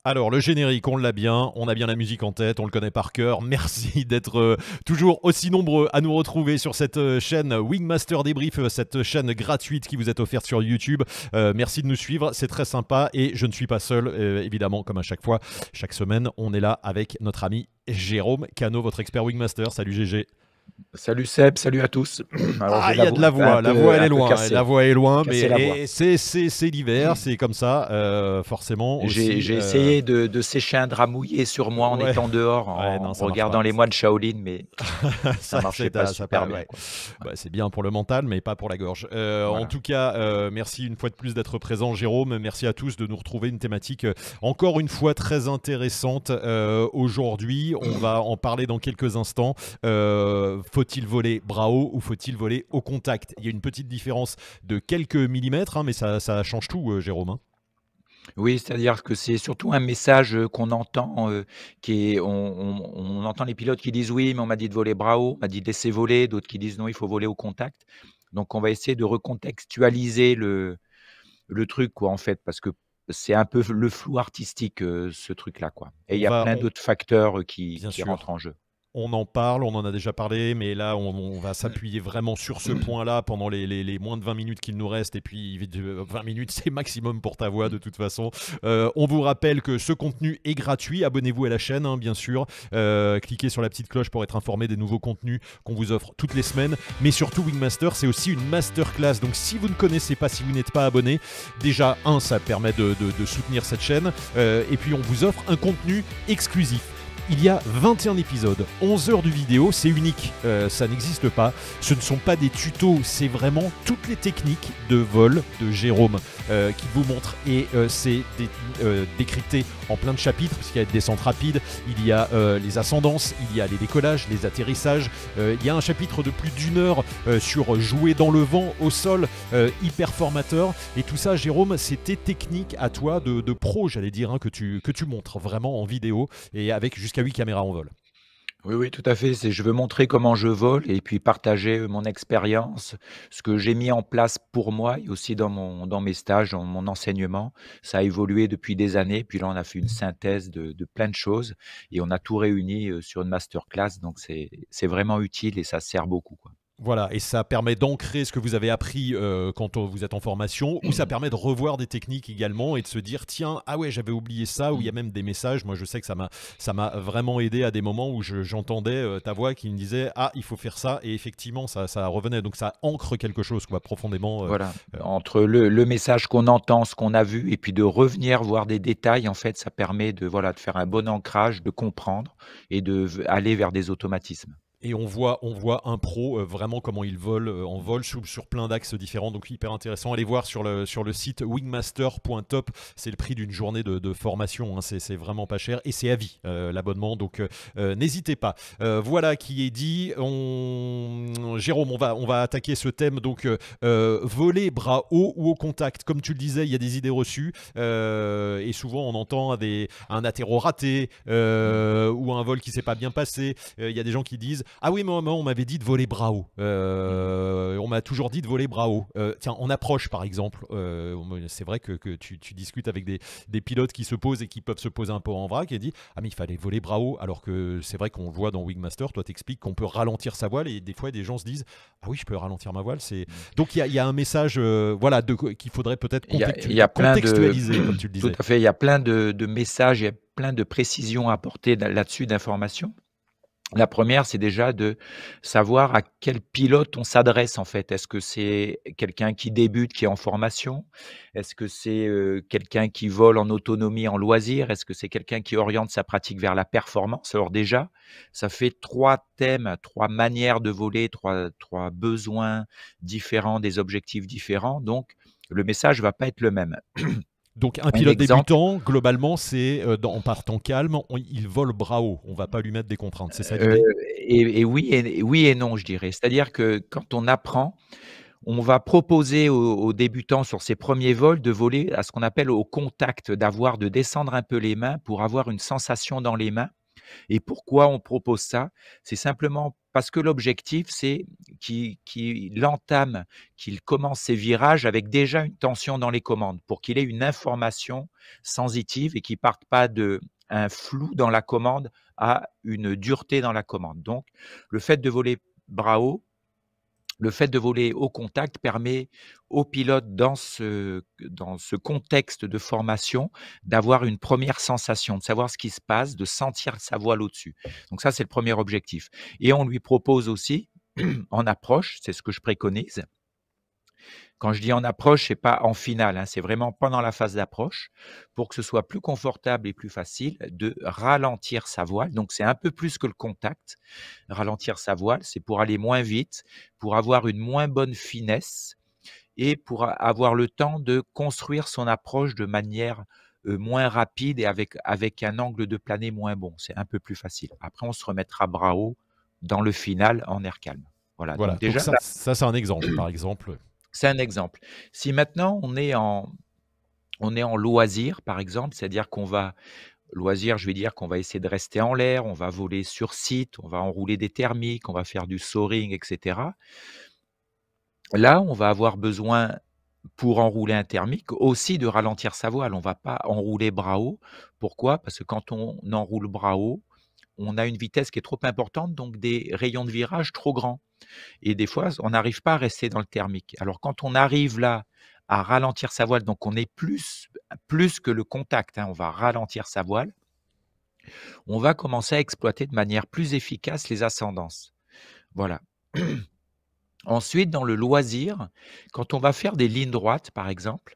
Alors, le générique, on l'a bien, on a bien la musique en tête, on le connaît par cœur. Merci d'être toujours aussi nombreux à nous retrouver sur cette chaîne Wingmaster Débrief, cette chaîne gratuite qui vous est offerte sur YouTube. Merci de nous suivre, c'est très sympa et je ne suis pas seul, évidemment, comme à chaque fois. Chaque semaine, on est là avec notre ami Jérôme Cano, votre expert Wingmaster. Salut GG. Salut Seb, salut à tous. Alors Ah, j'ai il y a de la voix, la voix elle est loin, la voix est loin, mais cassé la voix. c'est l'hiver, c'est comme ça, forcément aussi. J'ai essayé de sécher un drap mouillé sur moi en Ouais, étant dehors, ouais, en non, ça marche pas. regardant les moines Shaolin, mais ça marchait pas Ça super bien, ouais. quoi. Bah, c'est bien pour le mental, mais pas pour la gorge. En Voilà. tout cas, merci une fois de plus d'être présent, Jérôme. Merci à tous de nous retrouver une thématique encore une fois très intéressante. Aujourd'hui, on va en parler dans quelques instants. Faut-il voler bras haut ou faut-il voler au contact? Il y a une petite différence de quelques millimètres, hein, mais ça change tout, Jérôme, hein. Oui, c'est-à-dire que c'est surtout un message, qu'on entend, qui est on entend les pilotes qui disent: «Oui, mais on m'a dit de voler bras haut, on m'a dit de laisser voler», d'autres qui disent: «Non, il faut voler au contact». Donc on va essayer de recontextualiser le truc quoi, en fait, parce que c'est un peu le flou artistique, ce truc-là, quoi, et il On y a va, plein d'autres facteurs, bien qui rentrent sûr. en jeu. On en parle, on en a déjà parlé, mais là, on va s'appuyer vraiment sur ce point-là pendant les moins de 20 minutes qu'il nous reste. Et puis, 20 minutes, c'est maximum pour ta voix, de toute façon. On vous rappelle que ce contenu est gratuit. Abonnez-vous à la chaîne, hein, bien sûr. Cliquez sur la petite cloche pour être informé des nouveaux contenus qu'on vous offre toutes les semaines. Mais surtout, Wingmaster, c'est aussi une masterclass. Donc, si vous ne connaissez pas, si vous n'êtes pas abonné, déjà, ça permet de soutenir cette chaîne. Et puis, on vous offre un contenu exclusif. Il y a 21 épisodes, 11 heures de vidéo, c'est unique, ça n'existe pas. Ce ne sont pas des tutos, c'est vraiment toutes les techniques de vol de Jérôme qui vous montre. Et c'est décrypté en plein de chapitres, puisqu'il y a des descentes rapides, il y a les ascendances, il y a les décollages, les atterrissages. Il y a un chapitre de plus d'une heure sur jouer dans le vent, au sol, hyper formateur. Et tout ça, Jérôme, c'est tes techniques à toi de pro, j'allais dire, hein, que tu montres vraiment en vidéo et avec jusqu'à 8 caméras en vol. Oui, oui, tout à fait. C'est je veux montrer comment je vole et puis partager, mon expérience, ce que j'ai mis en place pour moi et aussi dans mes stages, dans mon enseignement. Ça a évolué depuis des années, puis là, on a fait une synthèse de plein de choses et on a tout réuni, sur une masterclass, donc c'est vraiment utile et ça sert beaucoup, quoi. Voilà, et ça permet d'ancrer ce que vous avez appris quand vous êtes en formation, ou ça permet de revoir des techniques également et de se dire tiens, ah ouais, j'avais oublié ça, ou il y a même des messages. Moi, je sais que ça m'a vraiment aidé à des moments où j'entendais ta voix qui me disait ah, il faut faire ça, et effectivement, ça revenait. Donc ça ancre quelque chose, quoi, profondément. Voilà, Euh, entre le message qu'on entend, ce qu'on a vu et puis de revenir voir des détails, en fait, ça permet de, voilà, de faire un bon ancrage, de comprendre et aller vers des automatismes. Et on voit un pro vraiment comment il vole en vol sur plein d'axes différents, donc hyper intéressant. Allez voir sur le site wingmaster.top, c'est le prix d'une journée de formation, hein. C'est vraiment pas cher et c'est à vie l'abonnement, donc n'hésitez pas. Voilà qui est dit. Jérôme, on va attaquer ce thème, donc voler bras haut ou au contact. Comme tu le disais, il y a des idées reçues et souvent on entend un atterro raté ou un vol qui s'est pas bien passé. Il y a des gens qui disent ah oui, mais on m'avait dit de voler bras haut. On m'a toujours dit de voler bras haut. Tiens, en approche, par exemple, c'est vrai que tu discutes avec des pilotes qui se posent et qui peuvent se poser un peu en vrac et disent ah, mais il fallait voler bras haut. Alors que c'est vrai qu'on le voit dans Wingmaster. Toi, t'expliques qu'on peut ralentir sa voile et des fois, des gens se disent ah oui, je peux ralentir ma voile. Donc, il y a un message voilà, qu'il faudrait peut-être Il y a plein de contextualiser, comme tu le tout disais. à fait, il y a plein de messages, il y a plein de précisions à apporter là-dessus, d'informations. La première, c'est déjà de savoir à quel pilote on s'adresse, en fait. Est-ce que c'est quelqu'un qui débute, qui est en formation? Est-ce que c'est, quelqu'un qui vole en autonomie, en loisir? Est-ce que c'est quelqu'un qui oriente sa pratique vers la performance? Alors déjà, ça fait 3 thèmes, 3 manières de voler, trois besoins différents, des objectifs différents, donc le message va pas être le même. Donc un Un pilote exemple. débutant, globalement, c'est en partant calme, il vole bras haut. On va pas lui mettre des contraintes. C'est ça l'idée? Et oui et non, je dirais. C'est-à-dire que quand on apprend, on va proposer aux débutants sur ses premiers vols de voler à ce qu'on appelle au contact, de descendre un peu les mains pour avoir une sensation dans les mains. Et pourquoi on propose ça? C'est simplement parce que l'objectif, c'est qu'il commence ses virages avec déjà une tension dans les commandes, pour qu'il ait une information sensitive et qu'il parte pas d'un flou dans la commande à une dureté dans la commande. Donc, le fait de voler bras haut, le fait de voler au contact permet au pilote dans ce contexte de formation d'avoir une première sensation, de savoir ce qui se passe, de sentir sa voile au-dessus. Donc ça, c'est le premier objectif. Et on lui propose aussi, en approche, c'est ce que je préconise. Quand je dis en approche, c'est pas en finale, hein, c'est vraiment pendant la phase d'approche, pour que ce soit plus confortable et plus facile de ralentir sa voile. Donc c'est un peu plus que le contact. Ralentir sa voile, c'est pour aller moins vite, pour avoir une moins bonne finesse et pour avoir le temps de construire son approche de manière moins rapide et avec un angle de planée moins bon. C'est un peu plus facile. Après, on se remettra bras haut dans le final en air calme. Voilà, donc Voilà, donc déjà, ça c'est un exemple, par exemple. c'est un exemple. Si maintenant on est en loisir, par exemple, c'est-à-dire qu'on va loisir, je vais dire qu'on va essayer de rester en l'air, on va voler sur site, on va enrouler des thermiques, on va faire du soaring, et cetera. Là, on va avoir besoin, pour enrouler un thermique, aussi de ralentir sa voile. On ne va pas enrouler bras haut. Pourquoi? Parce que quand on enroule bras haut, on a une vitesse qui est trop importante, donc des rayons de virage trop grands. Et des fois, on n'arrive pas à rester dans le thermique. Alors quand on arrive là à ralentir sa voile, donc on est plus que le contact, hein, on va ralentir sa voile, on va commencer à exploiter de manière plus efficace les ascendances. Voilà. Ensuite, dans le loisir, quand on va faire des lignes droites, par exemple,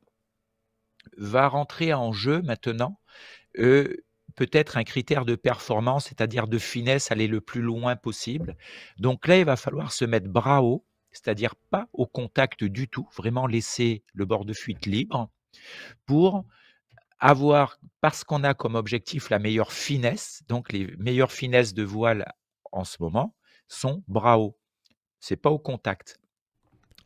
va rentrer en jeu maintenant peut-être un critère de performance, c'est-à-dire de finesse, aller le plus loin possible. Donc là, il va falloir se mettre bras haut, c'est-à-dire pas au contact du tout, vraiment laisser le bord de fuite libre pour avoir, parce qu'on a comme objectif la meilleure finesse, donc les meilleures finesses de voile en ce moment sont bras haut, c'est pas au contact.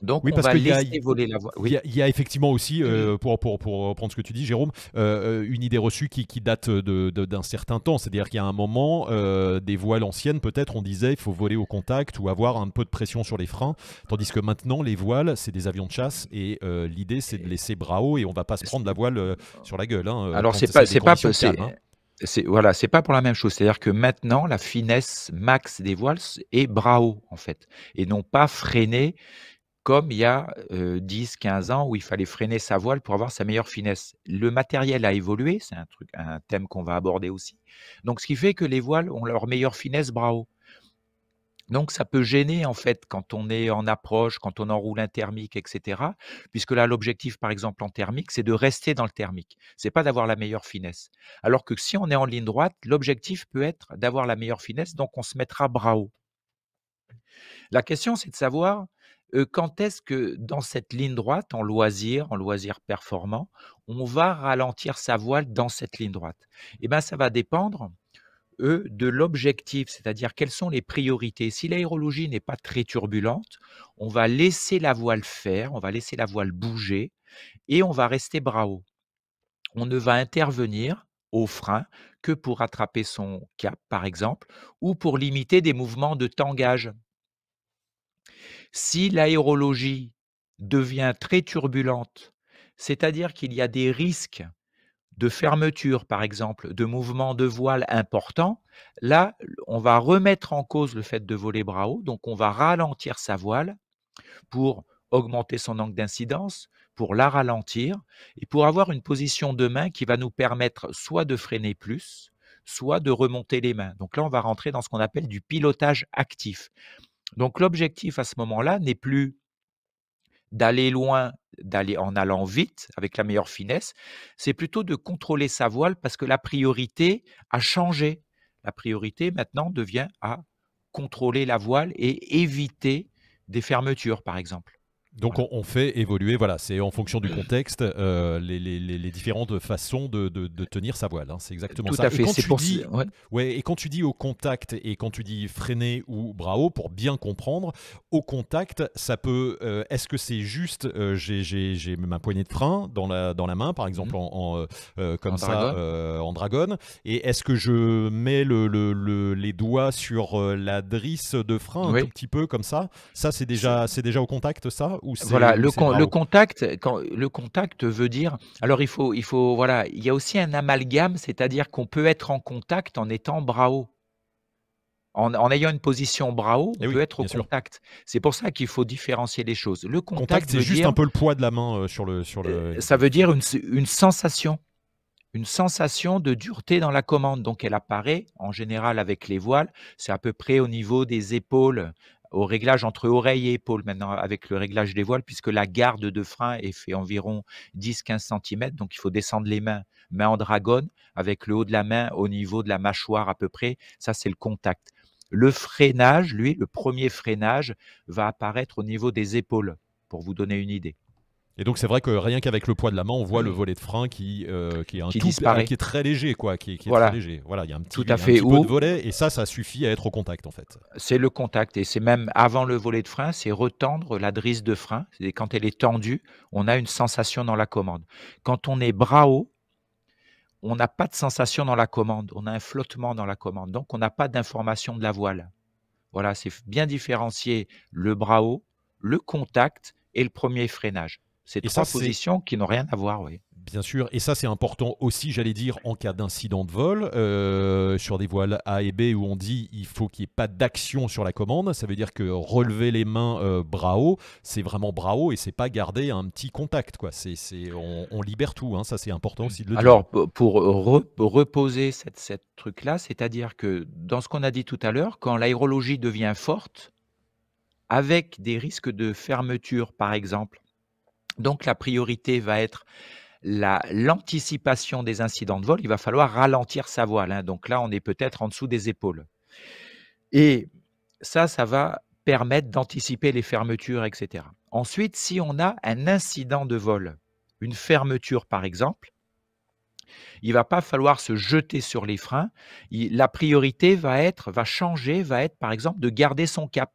Donc Oui, on parce va qu'il y a, laisser voler la voile. Oui. il y a effectivement aussi, pour reprendre ce que tu dis, Jérôme, une idée reçue qui date d'un certain temps. C'est-à-dire qu'il y a un moment, des voiles anciennes, peut-être, on disait il faut voler au contact ou avoir un peu de pression sur les freins. Tandis que maintenant, les voiles, c'est des avions de chasse et l'idée, c'est de laisser bras haut et on va pas se prendre la voile sur la gueule Alors quand c'est des c'est pas conditions c'est calmes. Hein. voilà, c'est pas pour la même chose. C'est-à-dire que maintenant, la finesse max des voiles est bras haut, en fait, et non pas freiner comme il y a 10-15 ans où il fallait freiner sa voile pour avoir sa meilleure finesse. Le matériel a évolué, c'est un thème qu'on va aborder aussi. Donc ce qui fait que les voiles ont leur meilleure finesse bras haut. Donc ça peut gêner en fait quand on est en approche, quand on enroule un thermique, et cetera, puisque là l'objectif par exemple en thermique, c'est de rester dans le thermique, c'est pas d'avoir la meilleure finesse. Alors que si on est en ligne droite, l'objectif peut être d'avoir la meilleure finesse, donc on se mettra bras haut. La question, c'est de savoir, quand est-ce que dans cette ligne droite, en loisir performant, on va ralentir sa voile dans cette ligne droite? Et ben, ça va dépendre, de l'objectif, c'est-à-dire quelles sont les priorités. Si l'aérologie n'est pas très turbulente, on va laisser la voile faire, on va laisser la voile bouger et on va rester bras haut. On ne va intervenir au frein que pour rattraper son cap, par exemple, ou pour limiter des mouvements de tangage. Si l'aérologie devient très turbulente, c'est-à-dire qu'il y a des risques de fermeture, par exemple, de mouvements de voile importants, là, on va remettre en cause le fait de voler bras haut, donc on va ralentir sa voile pour augmenter son angle d'incidence, pour la ralentir et pour avoir une position de main qui va nous permettre soit de freiner plus, soit de remonter les mains. Donc là, on va rentrer dans ce qu'on appelle du pilotage actif. Donc l'objectif à ce moment-là n'est plus d'aller loin, d'aller en allant vite avec la meilleure finesse, c'est plutôt de contrôler sa voile parce que la priorité a changé. La priorité maintenant devient à contrôler la voile et éviter des fermetures, par exemple. Donc Voilà. on fait évoluer, voilà, c'est en fonction du contexte, les différentes façons de tenir sa voile, hein, c'est exactement Tout ça. à Et fait. quand C'est tu pour dis, ouais. ouais, et quand tu dis au contact et quand tu dis freiner ou bravo, pour bien comprendre, au contact, ça peut, est-ce que c'est juste, j'ai ma poignée de frein dans la main, par exemple Mhm. comme En ça, dragon. en dragonne, et est-ce que je mets les doigts sur la drisse de frein un tout Oui. petit peu comme ça? Ça, c'est déjà au contact, ça? Voilà, Ou c'est le bravo? contact, quand le contact veut dire alors il faut voilà, il y a aussi un amalgame, c'est-à-dire qu'on peut être en contact en étant bras haut. En ayant une position bras haut, on Eh peut oui, être au bien sûr. contact. C'est pour ça qu'il faut différencier les choses. Le Contact, contact c'est veut juste un dire, peu le poids de la main sur ça veut dire une sensation de dureté dans la commande. Donc elle apparaît en général avec les voiles, c'est à peu près au niveau des épaules, au réglage entre oreille et épaules maintenant avec le réglage des voiles puisque la garde de frein est fait environ 10-15 centimètres, donc il faut descendre les mains, main en dragonne, avec le haut de la main au niveau de la mâchoire à peu près, ça c'est le contact. Le freinage, lui, le premier freinage va apparaître au niveau des épaules, pour vous donner une idée, Et donc c'est vrai que rien qu'avec le poids de la main, on voit le volet de frein qui est qui disparaît. qui est très léger, quoi, qui est très Voilà, léger. Voilà, tout à il y a un fait. petit peu de volet et ça suffit à être au contact en fait. C'est le contact et c'est même avant le volet de frein, c'est retendre la drisse de frein. C'est quand elle est tendue, on a une sensation dans la commande. Quand on est bras haut, on n'a pas de sensation dans la commande, on a un flottement dans la commande, donc on n'a pas d'information de la voile. Voilà, c'est bien différencier le bras haut, le contact et le premier freinage. C'est Et ça, 3 c'est positions qui n'ont rien à voir, oui. bien sûr, et ça c'est important aussi, j'allais dire, en cas d'incident de vol, sur des voiles A et B où on dit il faut qu'il n'y ait pas d'action sur la commande. Ça veut dire que relever les mains bras haut, c'est vraiment bras haut et c'est pas garder un petit contact, quoi. On libère tout, hein, ça c'est important aussi de le dire, hein. Alors, pour reposer cette truc-là, c'est-à-dire que dans ce qu'on a dit tout à l'heure, quand l'aérologie devient forte, avec des risques de fermeture, par exemple, donc la priorité va être l'anticipation des incidents de vol, il va falloir ralentir sa voile, hein, donc là, on est peut-être en dessous des épaules et ça va permettre d'anticiper les fermetures et cetera. Ensuite, si on a un incident de vol, une fermeture par exemple, il va pas falloir se jeter sur les freins. La priorité va changer, va être par exemple de garder son cap.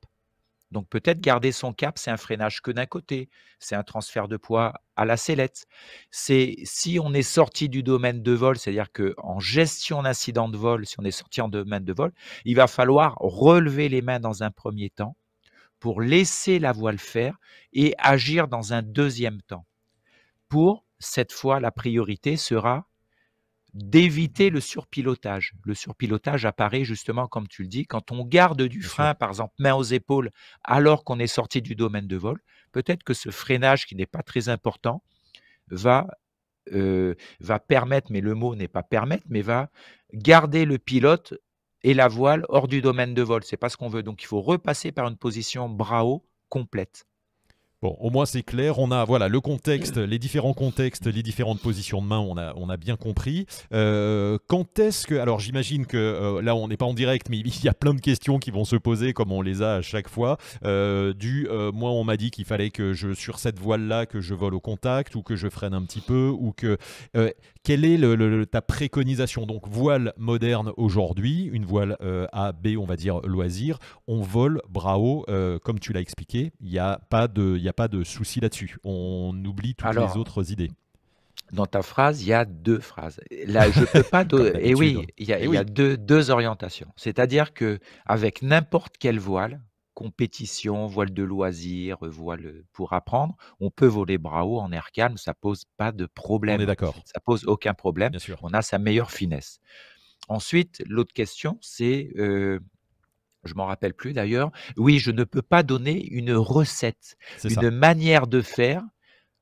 Donc peut-être garder son cap, c'est un freinage que d'un côté, c'est un transfert de poids à la sellette. C'est si on est sorti du domaine de vol, c'est-à-dire qu'en gestion d'incident de vol, si on est sorti en domaine de vol, il va falloir relever les mains dans un premier temps pour laisser la voile faire et agir dans un deuxième temps. Pour cette fois, la priorité sera d'éviter le surpilotage. Le surpilotage apparaît justement, comme tu le dis, quand on garde du Bien sûr. frein, par exemple, main aux épaules, alors qu'on est sorti du domaine de vol. Peut-être que ce freinage qui n'est pas très important va, va permettre, mais le mot n'est pas permettre, mais va garder le pilote et la voile hors du domaine de vol. C'est pas ce qu'on veut. Donc il faut repasser par une position bras haut complète. Bon, au moins c'est clair. On a voilà le contexte, les différents contextes, les différentes positions de main. On a bien compris. Quand est-ce que alors j'imagine que là on n'est pas en direct, mais il y a plein de questions qui vont se poser comme on les a à chaque fois. Moi on m'a dit qu'il fallait que je sur cette voile là que je vole au contact ou que je freine un petit peu ou que quelle est ta préconisation donc voile moderne aujourd'hui, une voile A, B on va dire loisir, on vole bras haut comme tu l'as expliqué. Il n'y a pas de souci là-dessus. On oublie toutes les Alors, autres idées. dans ta phrase, il y a 2 phrases. Là, je peux pas Comme et d'habitude. oui, Et il y a oui, 2 orientations. C'est-à-dire qu'avec n'importe quelle voile, compétition, voile de loisir, voile, pour apprendre, on peut voler bras haut en air calme, ça pose pas de on est problème. d'accord, Ça pose aucun problème, bien sûr. on a sa meilleure finesse. Ensuite, l'autre question, c'est, je m'en rappelle plus d'ailleurs. Oui, je ne peux pas donner une recette, C'est ça. une manière de faire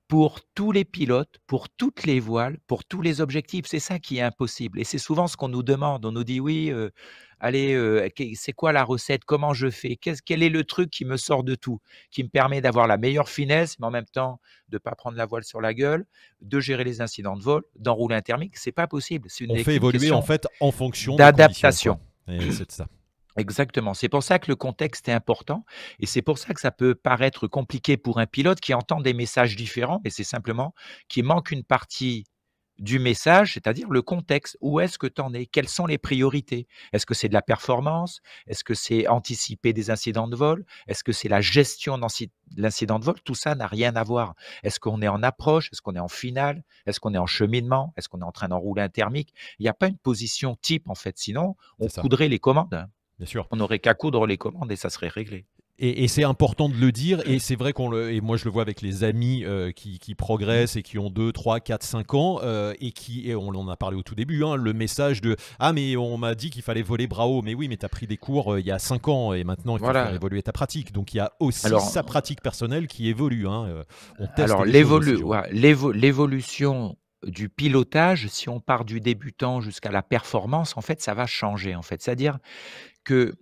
pour tous les pilotes, pour toutes les voiles, pour tous les objectifs. C'est ça qui est impossible et c'est souvent ce qu'on nous demande. On nous dit: «Oui, allez, c'est quoi la recette? Comment je fais? Quel est le truc qui me sort de tout? Qui me permet d'avoir la meilleure finesse, mais en même temps de ne pas prendre la voile sur la gueule, de gérer les incidents de vol, d'enrouler un thermique?» C'est pas possible. Ce On n'est fait qu'une évoluer en question fait en fonction des conditions, quoi. d'adaptation. Et c'est ça. Exactement. C'est pour ça que le contexte est important et c'est pour ça que ça peut paraître compliqué pour un pilote qui entend des messages différents, mais c'est simplement qu'il manque une partie du message, c'est-à-dire le contexte. Où est-ce que tu en es? Quelles sont les priorités? Est-ce que c'est de la performance? Est-ce que c'est anticiper des incidents de vol? Est-ce que c'est la gestion de l'incident de vol? Tout ça n'a rien à voir. Est-ce qu'on est en approche? Est-ce qu'on est en finale? Est-ce qu'on est en cheminement? Est-ce qu'on est en train d'enrouler un thermique? Il n'y a pas une position type en fait, sinon on C'est ça, coudrait les commandes, hein. bien sûr. On n'aurait qu'à coudre les commandes et ça serait réglé. Et c'est important de le dire, et c'est vrai et moi je le vois avec les amis qui Mmh. progressent et qui ont 2, 3, 4, 5 ans, et on en a parlé au tout début, hein, le message de ah, mais on m'a dit qu'il fallait voler bras haut, mais oui, mais tu as pris des cours il y a 5 ans, et maintenant il faut faire Voilà. évoluer ta pratique. Donc il y a aussi sa Alors pratique personnelle qui évolue, hein, on teste alors des choses aussi, Joe. l'évolution du pilotage, si on part du débutant jusqu'à la performance, en fait, ça va changer, en fait. C'est-à-dire que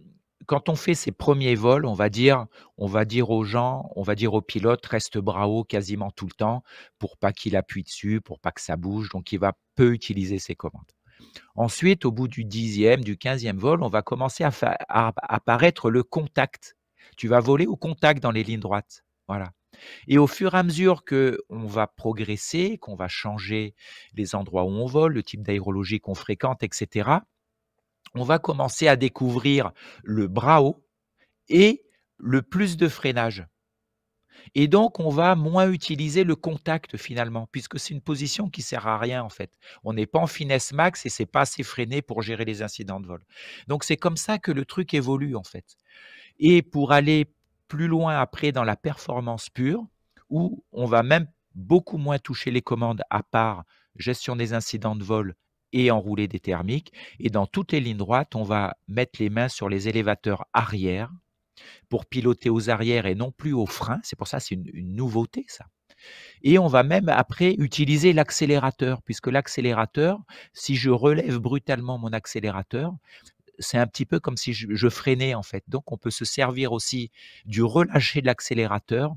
quand on fait ses premiers vols, on va dire aux gens, on va dire au pilote: «Reste bras haut quasiment tout le temps», pour pas qu'il appuie dessus, pour pas que ça bouge, donc il va peu utiliser ses commandes. Ensuite, au bout du 10e, du 15e vol, on va commencer à apparaître le contact. Tu vas voler au contact dans les lignes droites, voilà. Et au fur et à mesure qu'on va progresser, qu'on va changer les endroits où on vole, le type d'aérologie qu'on fréquente et cetera, on va commencer à découvrir le bras haut et le plus de freinage. Et donc, on va moins utiliser le contact finalement, puisque c'est une position qui sert à rien en fait. On n'est pas en finesse max et c'est pas assez freiné pour gérer les incidents de vol. Donc, c'est comme ça que le truc évolue en fait. Et pour aller plus loin après dans la performance pure, où on va même beaucoup moins toucher les commandes à part gestion des incidents de vol et enrouler des thermiques. Et dans toutes les lignes droites, on va mettre les mains sur les élévateurs arrière pour piloter aux arrières et non plus aux freins. C'est pour ça, c'est une nouveauté, ça. Et on va même après utiliser l'accélérateur, puisque l'accélérateur, si je relève brutalement mon accélérateur, c'est un petit peu comme si je freinais en fait. Donc on peut se servir aussi du relâcher de l'accélérateur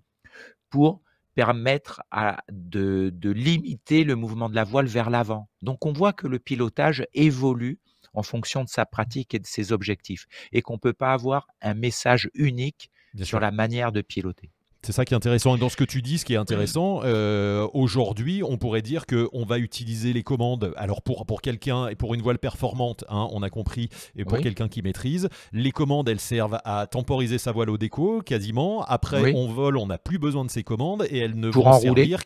pour permettre de limiter le mouvement de la voile vers l'avant. Donc on voit que le pilotage évolue en fonction de sa pratique et de ses objectifs et qu'on ne peut pas avoir un message unique Bien sur sûr. la manière de piloter. C'est ça qui est intéressant. Et dans ce que tu dis, ce qui est intéressant, aujourd'hui, on pourrait dire qu'on va utiliser les commandes. Alors pour quelqu'un et pour une voile performante, hein, on a compris, et pour Oui, quelqu'un qui maîtrise, les commandes, elles servent à temporiser sa voile au déco, quasiment. Après, oui, on vole, on n'a plus besoin de ces commandes, et elles ne pour vont enrouler. servir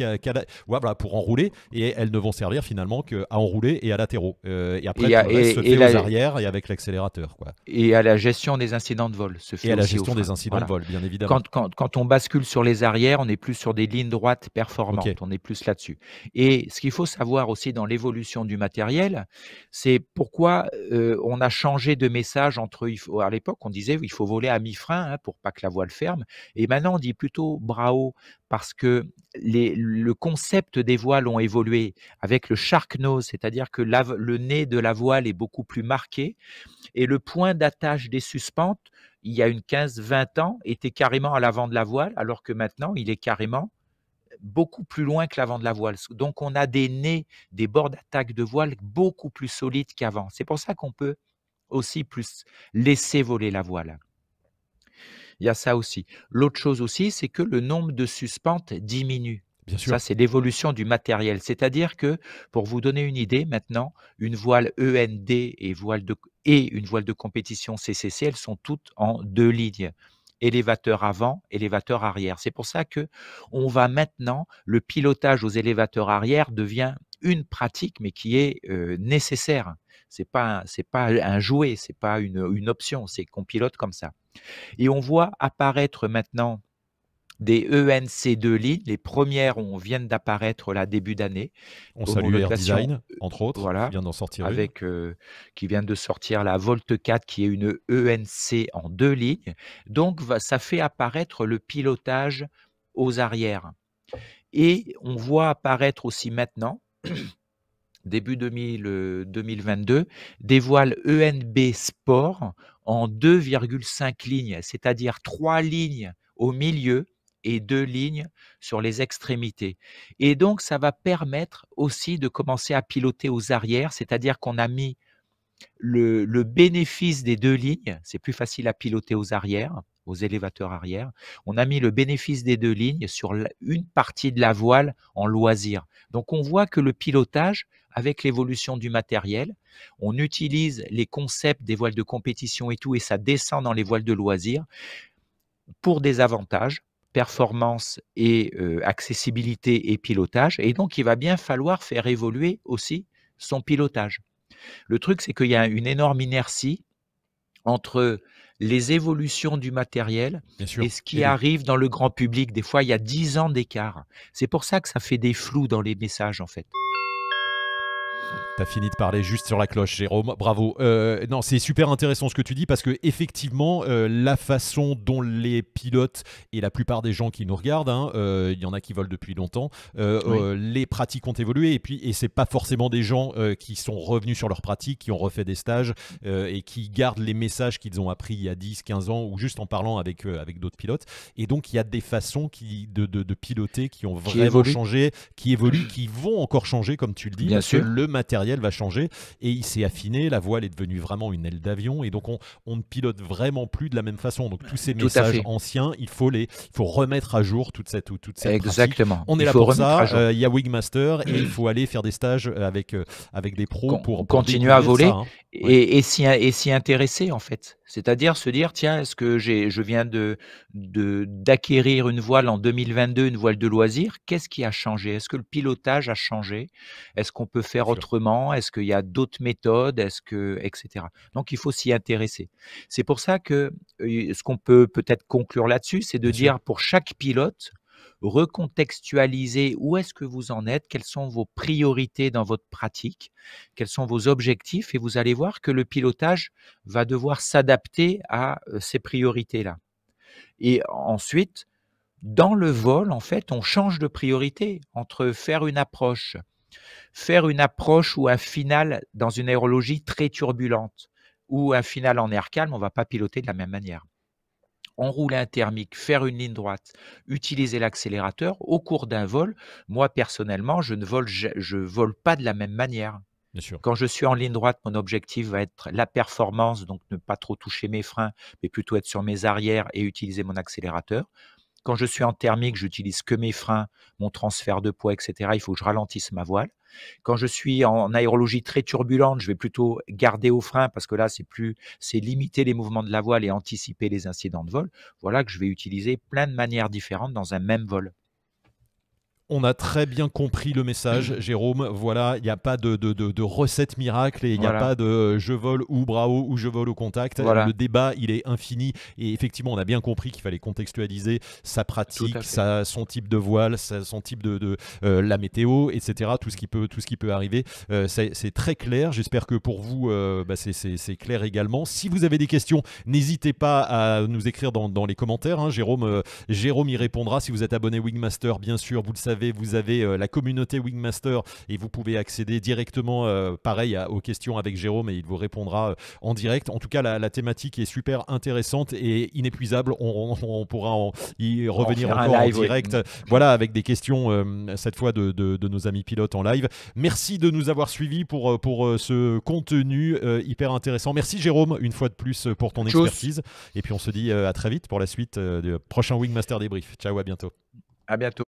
ouais, voilà, pour enrouler, et elles ne vont servir finalement qu'à enrouler et à latéraux. Et après, Et, tout à- le reste se fait et la- aux arrières et avec l'accélérateur, quoi. et à la gestion des incidents de vol se Et fait à la aussi au gestion frein. des incidents de Voilà. vol, bien évidemment. Quand on bascule sur les arrières, on est plus sur des lignes droites Ok, performantes, on est plus là-dessus. Et ce qu'il faut savoir aussi dans l'évolution du matériel, c'est pourquoi, on a changé de message entre à l'époque, on disait: «Il faut voler à mi-frein, hein, pour pas que la voile ferme» et maintenant on dit plutôt bras haut parce que le concept des voiles ont évolué avec le shark nose, c'est-à-dire que le nez de la voile est beaucoup plus marqué et le point d'attache des suspentes, il y a une 15-20 ans, était carrément à l'avant de la voile, alors que maintenant, il est carrément beaucoup plus loin que l'avant de la voile. Donc, on a des nez, des bords d'attaque de voile beaucoup plus solides qu'avant. C'est pour ça qu'on peut aussi plus laisser voler la voile. Il y a ça aussi. L'autre chose aussi, c'est que le nombre de suspentes diminue. bien Ça, sûr. c'est l'évolution du matériel. C'est-à-dire que, pour vous donner une idée, maintenant, une voile END et une voile de compétition CCC, elles sont toutes en 2 lignes. Élévateur avant, élévateur arrière. C'est pour ça que on va maintenant, le pilotage aux élévateurs arrière devient une pratique, mais qui est nécessaire. C'est pas un jouet, c'est pas une option, c'est qu'on pilote comme ça. Et on voit apparaître maintenant des ENC2 lignes. Les premières viennent d'apparaître là début d'année. On salue Air Homologation, Design, entre autres, qui voilà, vient d'en sortir une. avec qui vient de sortir la Volt 4 qui est une ENC en 2 lignes. Donc ça fait apparaître le pilotage aux arrières. Et on voit apparaître aussi maintenant, début 2022, des voiles ENB Sport en 2,5 lignes, c'est-à-dire 3 lignes au milieu et 2 lignes sur les extrémités. Et donc, ça va permettre aussi de commencer à piloter aux arrières, c'est-à-dire qu'on a mis le bénéfice des 2 lignes, c'est plus facile à piloter aux arrières, aux élévateurs arrière. On a mis le bénéfice des 2 lignes sur une partie de la voile en loisir. Donc on voit que le pilotage, avec l'évolution du matériel, on utilise les concepts des voiles de compétition et tout, et ça descend dans les voiles de loisir pour des avantages, performance et accessibilité et pilotage. Et donc il va bien falloir faire évoluer aussi son pilotage. Le truc, c'est qu'il y a une énorme inertie entre les évolutions du matériel Bien sûr. et ce qui arrive dans le grand public. Des fois, il y a 10 ans d'écart. C'est pour ça que ça fait des flous dans les messages, en fait. T'as fini de parler juste sur la cloche, Jérôme. Bravo. Non, c'est super intéressant ce que tu dis parce que effectivement, la façon dont les pilotes et la plupart des gens qui nous regardent, hein, il y en a qui volent depuis longtemps, les pratiques ont évolué et c'est pas forcément des gens qui sont revenus sur leurs pratiques, qui ont refait des stages et qui gardent les messages qu'ils ont appris il y a 10, 15 ans ou juste en parlant avec d'autres pilotes. Et donc il y a des façons de piloter qui ont vraiment changé, qui évoluent, qui vont encore changer comme tu le dis. Bien parce sûr. que le matériel va changer et il s'est affiné, la voile est devenue vraiment une aile d'avion et donc on ne pilote vraiment plus de la même façon. Donc tous ces messages anciens, il faut remettre à jour toute cette Exactement. pratique. On est là pour ça, il y a Wingmaster et il faut aller faire des stages avec des pros pour continuer à voler ça, hein. et s'y intéresser en fait. C'est-à-dire se dire, tiens, est-ce que je viens d'acquérir une voile en 2022, une voile de loisir, qu'est-ce qui a changé? Est-ce que le pilotage a changé? Est-ce qu'on peut faire autrement? Est-ce qu'il y a d'autres méthodes? Etc. Donc il faut s'y intéresser. C'est pour ça que ce qu'on peut peut-être conclure là-dessus, c'est de dire pour chaque pilote, recontextualiser où est-ce que vous en êtes, quelles sont vos priorités dans votre pratique, quels sont vos objectifs et vous allez voir que le pilotage va devoir s'adapter à ces priorités-là. Et ensuite, dans le vol, en fait, on change de priorité entre faire une approche ou un final dans une aérologie très turbulente ou un final en air calme, on ne va pas piloter de la même manière. Enrouler un thermique, faire une ligne droite, utiliser l'accélérateur au cours d'un vol, moi personnellement, je vole pas de la même manière. Bien sûr. Quand je suis en ligne droite, mon objectif va être la performance, donc ne pas trop toucher mes freins, mais plutôt être sur mes arrières et utiliser mon accélérateur. Quand je suis en thermique, j'utilise que mes freins, mon transfert de poids, etc. Il faut que je ralentisse ma voile. Quand je suis en aérologie très turbulente, je vais plutôt garder au frein parce que là, c'est limiter les mouvements de la voile et anticiper les incidents de vol. Voilà que je vais utiliser plein de manières différentes dans un même vol. On a très bien compris le message, Jérôme. Voilà, il n'y a pas de recette miracle et il n'y a pas de je vole ou bravo ou je vole au contact. Le débat, il est infini et effectivement, on a bien compris qu'il fallait contextualiser sa pratique, son type de voile, son type de la météo, etc. Tout ce qui peut arriver. C'est très clair. J'espère que pour vous, c'est clair également. Si vous avez des questions, n'hésitez pas à nous écrire dans les commentaires. Hein. Jérôme y répondra. Si vous êtes abonné Wingmaster, bien sûr, vous le savez. Vous avez la communauté Wingmaster et vous pouvez accéder directement pareil aux questions avec Jérôme et il vous répondra en direct. En tout cas, la thématique est super intéressante et inépuisable. On pourra y revenir encore en direct. Voilà, avec des questions cette fois de nos amis pilotes en live. Merci de nous avoir suivis pour ce contenu hyper intéressant. Merci Jérôme une fois de plus pour ton expertise. Et puis on se dit à très vite pour la suite du prochain Wingmaster débrief. Ciao, à bientôt. À bientôt.